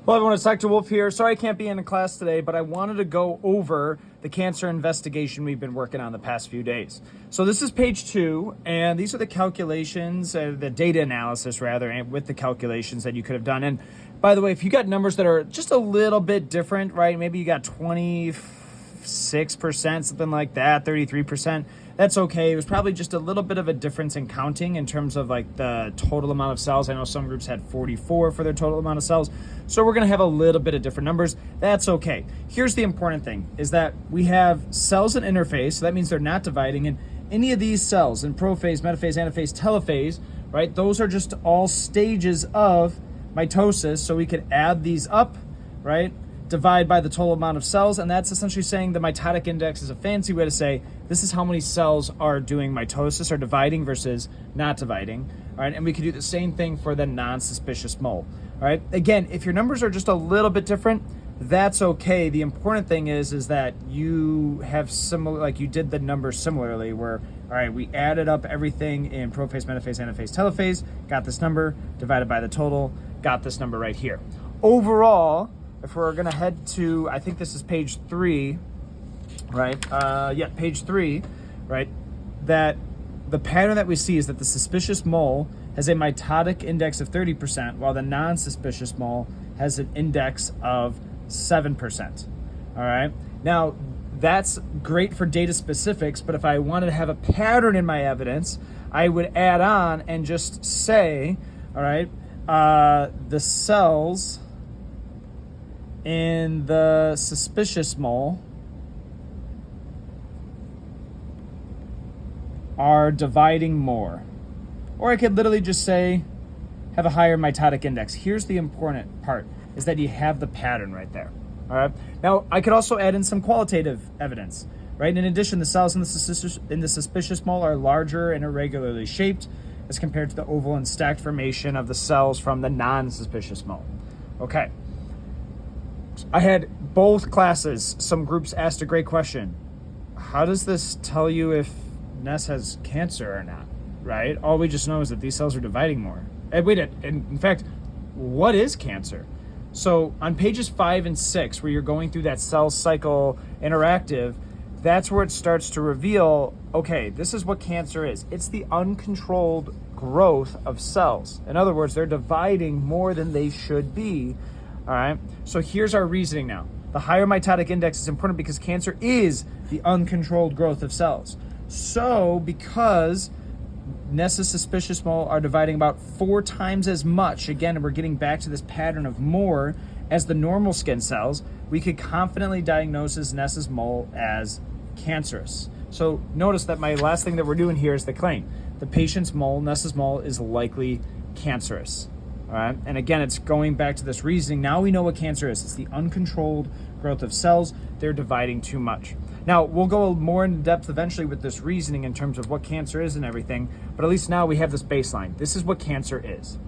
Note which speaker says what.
Speaker 1: Hello everyone, it's Dr. Wolfe here. Sorry I can't be in the class today, but I wanted to go over the cancer investigation we've been working on the past few days. So this is page 2, and these are the calculations, the data analysis rather, and with the calculations that you could have done. And by the way, if you got numbers that are just a little bit different, right? Maybe you got 26%, something like that, 33%. That's okay. It was probably just a little bit of a difference in counting in terms of like the total amount of cells. I know some groups had 44 for their total amount of cells. So we're going to have a little bit of different numbers. That's okay. Here's the important thing is that we have cells in interphase. So that means they're not dividing. And any of these cells in prophase, metaphase, anaphase, telophase, right? Those are just all stages of mitosis. So we could add these up, right? Divide by the total amount of cells, and that's essentially saying the mitotic index is a fancy way to say this is how many cells are doing mitosis or dividing versus not dividing. All right, and we could do the same thing for the non-suspicious mole. All right, again, if your numbers are just a little bit different, that's okay. The important thing is that you have similar, like you did the numbers similarly, where all right, we added up everything in prophase, metaphase, anaphase, telophase, got this number, divided by the total, got this number right here. Overall, if we're going to head to, I think this is page 3, right? Page 3, right? That the pattern that we see is that the suspicious mole has a mitotic index of 30%, while the non-suspicious mole has an index of 7%. All right. Now, that's great for data specifics, but if I wanted to have a pattern in my evidence, I would add on and just say, all right, the cells in the suspicious mole are dividing more. Or I could literally just say, have a higher mitotic index. Here's the important part, is that you have the pattern right there. All right. Now, I could also add in some qualitative evidence, right? In addition, the cells in the suspicious mole are larger and irregularly shaped as compared to the oval and stacked formation of the cells from the non-suspicious mole. Okay. I had both classes, some groups asked a great question. How does this tell you if Ness has cancer or not, right? All we just know is that these cells are dividing more. And in fact, what is cancer? So on pages 5 and 6, where you're going through that cell cycle interactive, that's where it starts to reveal, okay, this is what cancer is. It's the uncontrolled growth of cells. In other words, they're dividing more than they should be. All right, so here's our reasoning now. The higher mitotic index is important because cancer is the uncontrolled growth of cells. So because Ness's suspicious mole are dividing about 4 times as much, again, we're getting back to this pattern of more as the normal skin cells, we could confidently diagnose Ness's mole as cancerous. So notice that my last thing that we're doing here is the claim. The patient's mole, Ness's mole, is likely cancerous. All right. And again, it's going back to this reasoning. Now we know what cancer is. It's the uncontrolled growth of cells. They're dividing too much. Now, we'll go more in depth eventually with this reasoning in terms of what cancer is and everything, but at least now we have this baseline. This is what cancer is.